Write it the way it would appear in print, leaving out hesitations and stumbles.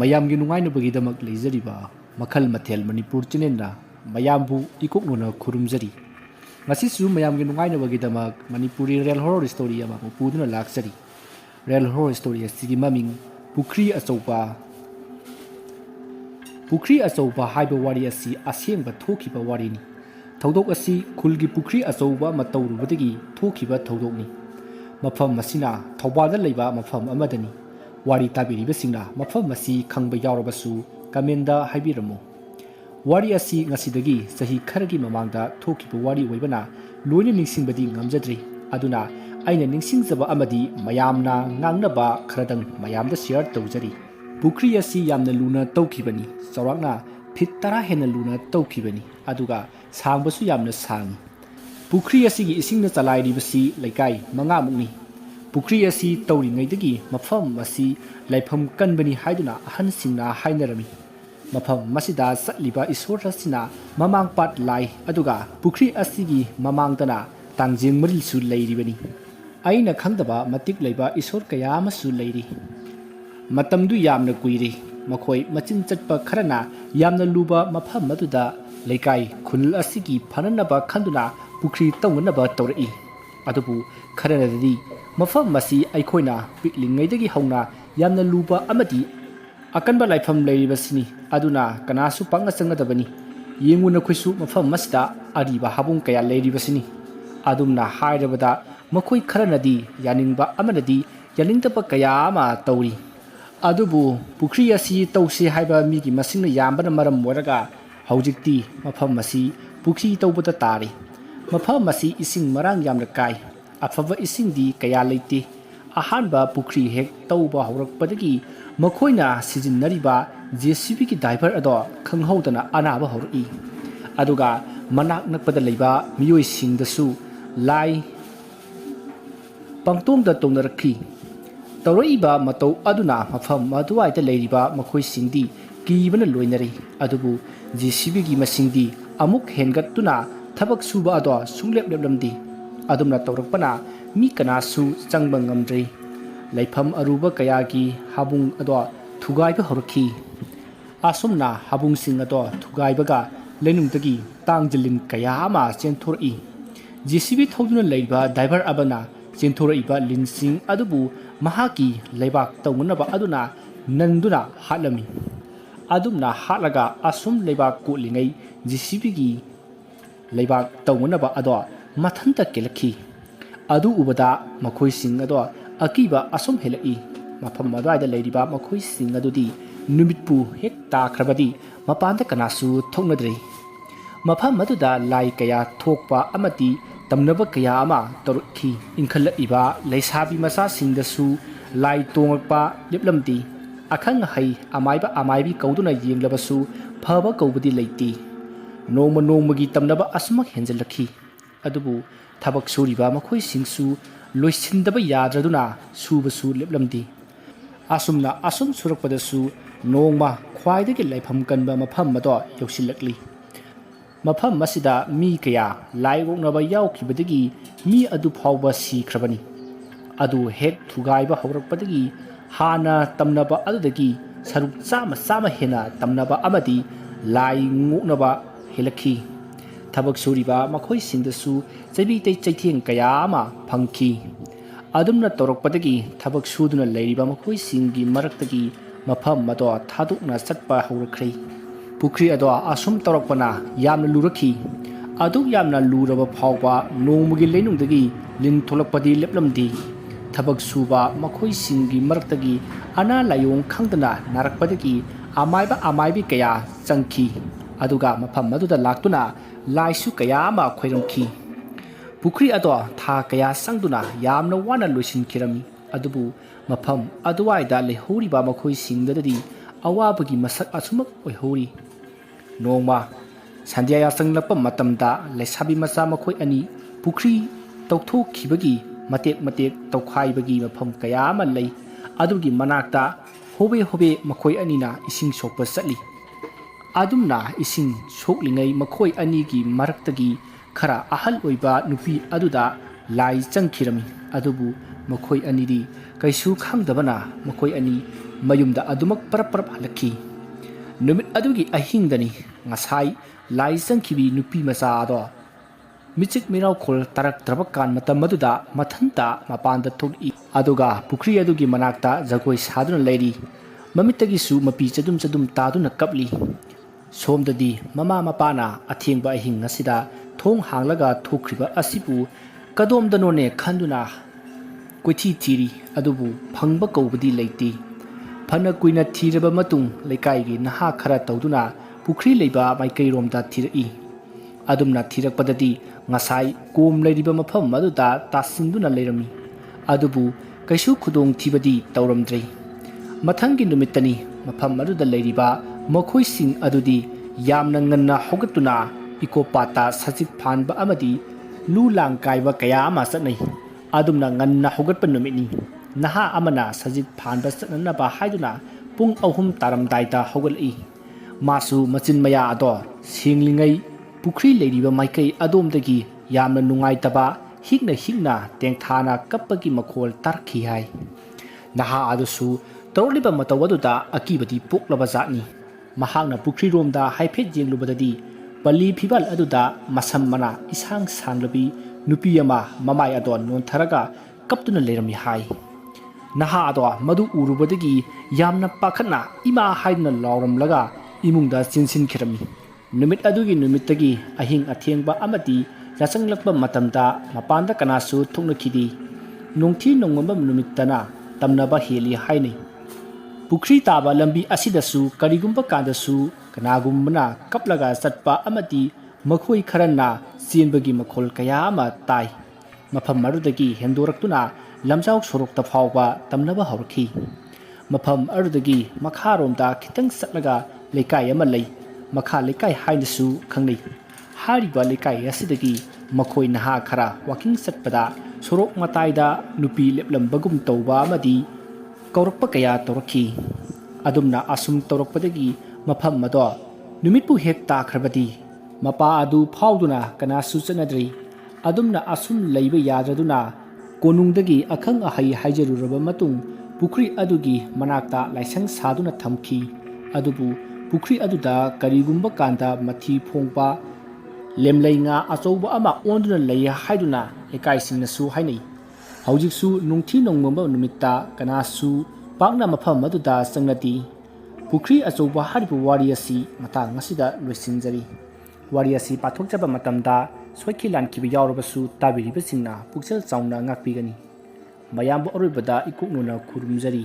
ꯃꯌꯥꯝꯒꯤ ꯅꯨꯡꯉꯥꯏꯅꯕꯒꯤꯗꯃꯛ ꯂꯩꯖꯔꯤꯕ ꯃꯈꯜ ꯃꯊꯦꯜ ꯃꯅꯤꯄꯨꯔ ꯆꯦꯅꯦꯜꯅ ꯃꯌꯥꯝꯕꯨ ꯏꯀꯣꯛꯅꯅ ꯈꯨꯔꯨꯝꯖꯔꯤ ꯉꯁꯤꯁꯨ ꯃꯌꯥꯝꯒꯤ ꯅꯨꯡꯉꯥꯏꯅꯕꯒꯤꯗꯃꯛ ꯃꯅꯤꯄꯨꯔꯤ ꯔꯤꯌꯦꯜ ꯍꯣꯔꯔ ꯁ꯭ꯇꯣꯔꯤ ꯑꯃ ꯄꯨꯗꯨꯅ ꯂꯥꯛꯆꯔꯤ ꯔꯤꯌꯦꯜ ꯍꯣꯔꯔ ꯁ꯭ꯇꯣꯔꯤ ꯑꯁꯤꯒꯤ ꯃꯃꯤꯡ ꯄꯨꯈ꯭ꯔꯤ ꯑꯆꯧꯕ ꯍꯥꯏꯕ ꯋꯥꯔꯤ ꯑꯁꯤ ꯑꯁꯦꯡꯕ ꯊꯣꯛꯈꯤꯕ ꯋꯥꯔꯤꯅꯤ ꯊꯧꯗꯣꯛ ꯑꯁꯤ ꯈꯨꯜꯒꯤ ꯄꯨꯈ꯭ꯔꯤ ꯑꯆꯧꯕ ꯑꯃ ꯇꯧꯔꯨꯕꯗꯒꯤ ꯊꯣꯛꯈꯤꯕ ꯊꯧꯗꯣꯛꯅꯤ ꯃꯐꯝ ꯑꯁꯤꯅ ꯊꯧꯕꯥꯜꯗ ꯂꯩꯕ ꯃꯐꯝ ꯑꯃꯗꯅꯤ ꯋꯥꯔꯤ ꯇꯥꯕꯤꯔꯤꯕꯁꯤꯡꯅ ꯃꯐꯝ ꯑꯁꯤ ꯈꯪꯕ ꯌꯥꯎꯔꯕꯁꯨ ꯀꯃꯦꯟꯗ ꯍꯥꯏꯕꯤꯔꯝꯃꯨ ꯋꯥꯔꯤ ꯑꯁꯤ ꯉꯁꯤꯗꯒꯤ ꯆꯍꯤ ꯈꯔꯒꯤ ꯃꯃꯥꯡꯗ ꯊꯣꯛꯈꯤꯕ ꯋꯥꯔꯤ ꯑꯣꯏꯕꯅ ꯂꯣꯏꯅ ꯅꯤꯡꯁꯤꯡꯕꯗꯤ ꯉꯝꯖꯗ꯭ꯔꯤ ꯑꯗꯨꯅ ꯑꯩꯅ ꯅꯤꯡꯁꯤꯡꯖꯕ ꯑꯃꯗꯤ ꯃꯌꯥꯝꯅ ꯉꯥꯡꯅꯕ ꯈꯔꯗꯪ ꯃꯌꯥꯝꯗ ꯁꯤꯌꯔ ꯇꯧꯖꯔꯤ ꯄꯨꯈ꯭ꯔꯤ ꯑꯁꯤ ꯌꯥꯝꯅ ꯂꯨꯅ ꯇꯧꯈꯤꯕꯅꯤ ꯆꯥꯎꯔꯥꯛꯅ ꯐꯤꯠ 10 ꯍꯦꯟꯅ ꯂꯨꯅ ꯇꯧꯈꯤꯕꯅꯤ ꯑꯗꯨꯒ ꯁꯥꯡꯕꯁꯨ ꯌꯥꯝꯅ ꯁꯥꯡꯏ ꯄꯨꯈ꯭ꯔꯤ ꯑꯁꯤꯒꯤ ꯏꯁꯤꯡꯅ ꯆꯂꯥꯏꯔꯤꯕꯁꯤ ꯂꯩꯀꯥꯏ 5 ꯄꯨꯈ꯭ꯔꯤ ꯑꯁꯤ ꯇꯧꯔꯤꯉꯩꯗꯒꯤ ꯃꯐꯝ ꯑꯁꯤ ꯂꯩꯐꯝ ꯀꯟꯕꯅꯤ ꯍꯥꯏꯗꯨꯅ ꯑꯍꯟꯁꯤꯡꯅ ꯍꯥꯏꯅꯔꯝꯃꯤ ꯃꯐꯝ ꯃꯁꯤꯗ ꯆꯠꯂꯤꯕ ꯏꯁꯣꯔ ꯑꯁꯤꯅ ꯃꯃꯥꯡꯄꯥꯠ ꯂꯥꯏ ꯑꯗꯨꯒ ꯄꯨꯈ꯭ꯔꯤ ꯑꯁꯤꯒꯤ ꯃꯃꯥꯡꯗꯅ ꯇꯥꯡꯖꯦꯡ ꯃꯔꯤꯜꯁꯨ ꯂꯩꯔꯤꯕꯅꯤ ꯑꯩꯅ ꯈꯪꯗꯕ ꯃꯇꯤꯛ ꯂꯩꯕ ꯏꯁꯣꯔ ꯀꯌꯥ ꯑꯃꯁꯨ ꯂꯩꯔꯤ ꯃꯇꯝꯗꯨ ꯌꯥꯝꯅ ꯀꯨꯏꯔꯦ ꯃꯈꯣꯏ ꯃꯆꯤꯟ ꯆꯠꯄ ꯈꯔꯅ ꯌꯥꯝꯅ ꯂꯨꯕ ꯃꯐꯝ ꯑꯗꯨꯗ ꯂꯩꯀꯥꯏ ꯈꯨꯜ ꯑꯁꯤꯒꯤ ꯐꯅꯅꯕ ꯈꯟꯗꯨꯅ ꯄꯨꯈ꯭ꯔꯤ ꯇꯧꯅꯅꯕ ꯇꯧꯔꯛꯏ ꯑꯗꯨꯕꯨ ꯈꯔꯅꯗꯤ ꯃꯐꯝ ꯑꯁꯤ ꯑꯩꯈꯣꯏꯅ ꯄꯤꯛꯂꯤꯉꯩꯗꯒꯤ ꯍꯧꯅ ꯌꯥꯝꯅ ꯂꯨꯕ ꯑꯃꯗꯤ ꯑꯀꯟꯕ ꯂꯥꯏꯐꯝ ꯂꯩꯔꯤꯕꯁꯤꯅꯤ ꯑꯗꯨꯅ ꯀꯅꯥꯁꯨ ꯄꯥꯛꯅ ꯆꯪꯒꯗꯕꯅꯤ ꯌꯦꯡꯉꯨ ꯅꯈꯣꯏꯁꯨ ꯃꯐꯝ ꯑꯁꯤꯗ ꯑꯔꯤꯕ ꯍꯥꯕꯨꯡ ꯀꯌꯥ ꯂꯩꯔꯤꯕꯁꯤꯅꯤ ꯑꯗꯨꯝꯅ ꯍꯥꯏꯔꯕꯗ ꯃꯈꯣꯏ ꯈꯔꯅꯗꯤ ꯌꯥꯅꯤꯡꯕ ꯑꯃꯅꯗꯤ ꯌꯥꯅꯤꯡꯗꯕ ꯀꯌꯥ ꯑꯃ ꯇꯧꯔꯤ ꯑꯗꯨꯕꯨ ꯄꯨꯈ꯭ꯔꯤ ꯑꯁꯤ ꯇꯧꯁꯤ ꯍꯥꯏꯕ ꯃꯤꯒꯤ ꯃꯁꯤꯡꯅ ꯌꯥꯝꯕꯅ ꯃꯔꯝ ꯑꯣꯏꯔꯒ ꯍꯧꯖꯤꯛꯇꯤ ꯃꯐꯝ ꯑꯁꯤ ꯄꯨꯈ꯭ꯔꯤ ꯇꯧꯕꯗ ꯇꯥꯔꯤ ꯃꯐꯝ ꯑꯁꯤ ꯏꯁꯤꯡ ꯃꯔꯥꯡ ꯌꯥꯝꯅ ꯀꯥꯏ ꯑꯐꯕ ꯏꯁꯤꯡꯗꯤ ꯀꯌꯥ ꯂꯩꯇꯦ ꯑꯍꯥꯟꯕ ꯄꯨꯈ꯭ꯔꯤ ꯍꯦꯛ ꯇꯧꯕ ꯍꯧꯔꯛꯄꯗꯒꯤ ꯃꯈꯣꯏꯅ ꯁꯤꯖꯤꯟꯅꯔꯤꯕ JCBꯒꯤ ꯗ꯭ꯔꯥꯏꯚꯔ ꯑꯗꯣ ꯈꯪꯍꯧꯗꯅ ꯑꯅꯥꯕ ꯍꯧꯔꯛꯏ ꯑꯗꯨꯒ ꯃꯅꯥꯛ ꯅꯛꯄꯗ ꯂꯩꯕ ꯃꯤꯑꯣꯏꯁꯤꯡꯗꯁꯨ ꯂꯥꯏ ꯄꯪꯇꯣꯡꯗ ꯇꯣꯡꯅꯔꯛꯈꯤ ꯇꯧꯔꯛꯏꯕ ꯃꯇꯧ ꯑꯗꯨꯅ ꯃꯐꯝ ꯑꯗꯨꯋꯥꯏꯗ ꯂꯩꯔꯤꯕ ꯃꯈꯣꯏꯁꯤꯡꯗꯤ ꯀꯤꯕꯅ ꯂꯣꯏꯅꯔꯤ ꯑꯗꯨꯕꯨ JCBꯒꯤ ꯃꯁꯤꯡꯗꯤ ꯑꯃꯨꯛ ꯍꯦꯟꯒꯠꯇꯨꯅ ꯊꯕꯛ ꯁꯨꯕ ꯑꯗꯣ ꯁꯨꯡꯂꯦꯞ ꯂꯦꯞꯂꯝꯗꯦ ꯑꯗꯨꯝꯅ ꯇꯧꯔꯛꯄꯅ ꯃꯤ ꯀꯅꯥꯁꯨ ꯆꯪꯕ ꯉꯝꯗ꯭ꯔꯦ ꯂꯩꯐꯝ ꯑꯔꯨꯕ ꯀꯌꯥꯒꯤ ꯍꯥꯕꯨꯡ ꯑꯗꯣ ꯊꯨꯒꯥꯏꯕ ꯍꯧꯔꯛꯈꯤ ꯑꯁꯨꯝꯅ ꯍꯥꯕꯨꯡꯁꯤꯡ ꯑꯗꯣ ꯊꯨꯒꯥꯏꯕꯒ ꯂꯩꯅꯨꯡꯗꯒꯤ ꯇꯥꯡꯖꯂꯤꯟ ꯀꯌꯥ ꯑꯃ ꯆꯦꯟꯊꯣꯔꯛꯏ JCB ꯊꯧꯗꯨꯅ ꯂꯩꯕ ꯗ꯭ꯔꯥꯏꯚꯔ ꯑꯃꯅ ꯆꯦꯟꯊꯣꯔꯛꯏꯕ ꯂꯤꯟꯁꯤꯡ ꯑꯗꯨꯕꯨ ꯃꯍꯥꯛꯀꯤ ꯂꯩꯕꯥꯛ ꯇꯧꯅꯅꯕ ꯑꯗꯨꯅ ꯅꯟꯗꯨꯅ ꯍꯥꯠꯂꯝꯃꯤ ꯑꯗꯨꯝꯅ ꯍꯥꯠꯂꯒ ꯑꯁꯨꯝ ꯂꯩꯕꯥꯛ ꯀꯣꯠꯂꯤꯉꯩ JCBꯒꯤ ꯂꯩꯕꯥꯛ ꯇꯧꯅꯅꯕ ꯑꯗꯣ ꯃꯊꯟꯇ ꯀꯦꯜꯂꯛꯈꯤ ꯑꯗꯨ ꯎꯕꯗ ꯃꯈꯣꯏꯁꯤꯡ ꯑꯗꯣ ꯑꯀꯤꯕ ꯑꯁꯨꯝ ꯍꯦꯜꯂꯛꯏ ꯃꯐꯝ ꯑꯗꯨꯋꯥꯏꯗ ꯂꯩꯔꯤꯕ ꯃꯈꯣꯏꯁꯤꯡ ꯑꯗꯨꯗꯤ ꯅꯨꯃꯤꯠꯄꯨ ꯍꯦꯛ ꯇꯥꯈ꯭ꯔꯕꯗꯤ ꯃꯄꯥꯟꯗ ꯀꯅꯥꯁꯨ ꯊꯣꯛꯅꯗ꯭ꯔꯦ ꯃꯐꯝ ꯑꯗꯨꯗ ꯂꯥꯏ ꯀꯌꯥ ꯊꯣꯛꯄ ꯑꯃꯗꯤ ꯇꯝꯅꯕ ꯀꯌా ꯑꯃ ꯇꯧꯔꯛꯈꯤ ꯏꯟꯈꯠꯂꯛꯏꯕ ꯂꯩꯁꯥꯕꯤ ꯃꯆꯥꯁꯤꯡꯗꯁꯨ ꯂꯥꯏ ꯇꯣꯡꯂꯛꯄ ꯂꯦꯞꯂꯝꯗꯦ ꯑꯈꯪ ꯑꯍꯩ ꯑꯃꯥꯏꯕ ꯑꯃꯥꯏꯕꯤ ꯀꯧꯗꯨꯅ ꯌꯦꯡꯂꯕꯁꯨ ꯐꯕ ꯀꯧꯕꯗꯤ ꯂꯩꯇꯦ ꯅꯣꯡꯃ ꯅꯣꯡꯃꯒꯤ ꯇꯝꯅꯕ ꯑꯁꯨꯃꯛ ꯍꯦꯟꯖꯜꯂꯛꯈꯤ ꯑꯗꯨꯕꯨ ꯊꯕꯛ ꯁꯨꯔꯤꯕ ꯃꯈꯣꯏꯁꯤꯡꯁꯨ ꯂꯣꯏꯁꯤꯟꯗꯕ ꯌꯥꯗ꯭ꯔꯗꯨꯅ ꯁꯨꯕꯁꯨ ꯂꯦꯞꯂꯝꯗꯦ ꯑꯁꯨꯝ ꯁꯨꯔꯛꯄꯗꯁꯨ ꯅꯣꯡꯃ ꯈ꯭ꯋꯥꯏꯗꯒꯤ ꯂꯩꯐꯝ ꯀꯟꯕ ꯃꯐꯝ ꯑꯗꯣ ꯌꯧꯁꯤꯜꯂꯛꯂꯤ ꯃꯐꯝ ꯑꯁꯤꯗ ꯃꯤ ꯀꯌꯥ ꯂꯥꯏ ꯑꯣꯛꯅꯕ ꯌꯥꯎꯈꯤꯕꯗꯒꯤ ꯃꯤ ꯑꯗꯨ ꯐꯥꯎꯕ ꯁꯤꯈ꯭ꯔꯕꯅꯤ ꯑꯗꯨ ꯍꯦꯛ ꯊꯨꯒꯥꯏꯕ ꯍꯧꯔꯛꯄꯗꯒꯤ ꯍꯥꯟꯅ ꯇꯝꯅꯕ ꯑꯗꯨꯗꯒꯤ ꯁꯔꯨꯛ ꯆꯥꯝꯃ ꯍꯦꯟꯅ ꯇꯝꯅꯕ ꯑꯃꯗꯤ ꯂꯥꯏ ꯉꯣꯛꯅꯕ ꯍꯦꯜꯂꯛꯈꯤ ꯊꯕꯛ ꯁꯨꯔꯤꯕ ꯃꯈꯣꯏꯁꯤꯡꯗꯁꯨ ꯆꯩꯕꯤ ꯆꯩꯊꯦꯡ ꯀꯌా ꯑꯃ ꯐꯪꯈꯤ ꯑꯗꯨꯝꯅ ꯇꯧꯔꯛꯄꯗꯒꯤ ꯊꯕꯛ ꯁꯨꯗꯨꯅ ꯂꯩꯔꯤꯕ ꯃꯈꯣꯏꯁꯤꯡꯒꯤ ꯃꯔꯛꯇꯒꯤ ꯃꯐꯝ ꯑꯗꯣ ꯊꯥꯗꯣꯛꯅ ꯆꯠꯄ ꯍꯧꯔꯛꯈ꯭ꯔꯦ ꯄꯨꯈ꯭ꯔꯤ ꯑꯗꯣ ꯑꯁꯨꯝ ꯇꯧꯔꯛꯄꯅ ꯌꯥꯝꯅ ꯂꯨꯔꯛꯈꯤ ꯑꯗꯨꯛ ꯌꯥꯝꯅ ꯂꯨꯔꯕ ꯐꯥꯎꯕ ꯅꯣꯡꯃꯒꯤ ꯂꯩꯅꯨꯡꯗꯒꯤ ꯂꯤꯟ ꯊꯣꯛꯂꯛꯄꯗꯤ ꯂꯦꯞꯂꯝꯗꯦ ꯊꯕꯛ ꯁꯨꯕ ꯃꯈꯣꯏꯁꯤꯡꯒꯤ ꯃꯔꯛꯇꯒꯤ ꯑꯅꯥ ꯂꯥꯏꯑꯣꯡ ꯈꯪꯗꯅ ꯅꯥꯔꯛꯄꯗꯒꯤ ꯑꯃꯥꯏꯕ ꯑꯃꯥꯏꯕꯤ ꯀꯌా ꯆꯪꯈꯤ ꯑꯗꯨꯒ ꯃꯐꯝ ꯑꯗꯨꯗ ꯂꯥꯛꯇꯨꯅ ꯂꯥꯏꯁꯨ ꯀꯌꯥ ꯑꯃ ꯈꯣꯏꯔꯝꯈꯤ ꯄꯨꯈ꯭ꯔꯤ ꯑꯗꯣ ꯊꯥ ꯀꯌꯥ ꯆꯪꯗꯨꯅ ꯌꯥꯝꯅ ꯋꯥꯅ ꯂꯣꯏꯁꯤꯟꯈꯤꯔꯝꯃꯤ ꯑꯗꯨꯕꯨ ꯃꯐꯝ ꯑꯗꯨꯋꯥꯏꯗ ꯂꯩꯍꯧꯔꯤꯕ ꯃꯈꯣꯏꯁꯤꯡꯗꯗꯤ ꯑꯋꯥꯕꯒꯤ ꯃꯁꯛ ꯑꯁꯨꯃꯛ ꯑꯣꯏꯍꯧꯔꯤ ꯅꯣꯡꯃ ꯁꯟꯙ꯭ꯌꯥ ꯌꯥꯆꯪꯂꯛꯄ ꯃꯇꯝꯗ ꯂꯩꯁꯥꯕꯤ ꯃꯆꯥ ꯃꯈꯣꯏ ꯑꯅꯤ ꯄꯨꯈ꯭ꯔꯤ ꯇꯧꯊꯣꯛꯈꯤꯕꯒꯤ ꯃꯇꯦꯛ ꯇꯧꯈꯥꯏꯕꯒꯤ ꯃꯐꯝ ꯀꯌꯥ ꯑꯃ ꯂꯩ ꯑꯗꯨꯒꯤ ꯃꯅꯥꯛꯇ ꯍꯣꯕꯦ ꯃꯈꯣꯏ ꯑꯅꯤꯅ ꯏꯁꯤꯡ ꯁꯣꯛꯄ ꯆꯠꯂꯤ ꯑꯗꯨꯝꯅ ꯏꯁꯤꯡ ꯁꯣꯛꯂꯤꯉꯩ ꯃꯈꯣꯏ ꯑꯅꯤꯒꯤ ꯃꯔꯛꯇꯒꯤ खरा अहल ओइबा नुपी अदुदा लाई चंखिरमी अदुबु मखोई अनिदी कैसु खांगदबना मखोई अनि mayumda adumak parap halakhi numit adugi ahingdani ngasai lai sangkhibi nupi macha ado michik mirau khol tarak trabakan matam maduda mathanta mapanda thoki aduga pukri adugi manakta jagoi saduna leiri mamittagi su mapi chadum taduna kapli somdadi mama mapana athengba ahing ngasida thong hanglaga thokriba asipu kadomdanone khanduna koithi thiri adubu phangba kaubadi leiti phana kuina thiraba matung lekai gi naha khara tawduna pukri leiba maikai romda thirai adumna thirakpadadi ngasai kom leiriba mafam maduda tasinduna leirami adubu kaisu khudong thibadi tawramdrei mathangi numitani mafam maduda leiriba makhoi sing adudi yamna nganna hogatuna ikopata sajik phanba amadi lu lang kaiba kaya ama satnai adumna nganna hogatpa numitni naha amana sajik phanba satnana ba haiduna pung ahum taramdaita hogalai masu machin maya ado singlingai pukri leiriba maikai adomdagi yamna nungaitaba higna tengthana kappagi makhol tarkhi hai naha adusu tawliba matawaduda akibadi poklaba zatni mahakna pukri romda haiphet jenglubadadi pali phibal aduda masam mana isang sanglabi nupi ama mamai adon non tharaga kaptuna lerami hai naha ado madu urubadagi yamna pakhatna ima haidna lawramlaga imungda chinsin khirami numit adugi numittagi ahing athengba amati yasanglakba matamda mapanda kanasu thoknakhidi nongthi nongmam numittana tamnaba heli haini pukri taba lambi asidasu karigumba kandasu kanagumna kaplaga satpa amati makhoi kharanna chenbagi makhol kaya ama tai mafam marudagi hendoraktuna lamjau sorokta phawba tamnaba hawrkhi mafam arudagi makharomda khitang satlaga lekai ama lei makha lekai hainasu khangnei hariba lekai asidagi makhoi naha khara walking satpada sorok mataida nupi leplambagum tawba amadi kaurakpa kaya tawrakhi adumna asum tawrakpadagi mafam mado numitpu hek takhrabadi mapa adu phawduna kanasu chanadri adumna asum leiba yadraduna konungdagi akhang ahai haijaruraba matung pukri adugi manakta laisang saduna thamki adubu pukri aduda karigumba kanda mathi phongpa lemleinga achouba ama onduna lei haiduna ekaisingnasu hainei haujiksu nungthi nongmamba numitta kanasu pakna mafam maduda changnati pukri achouba haribu wari asi matang ngasida loisinjari wari asi pathokjaba matamda soikhilan kibi yawrabasu tabiribasingna pukchal chauna ngakpigani mayambu aroibada ikuknuna khurumjari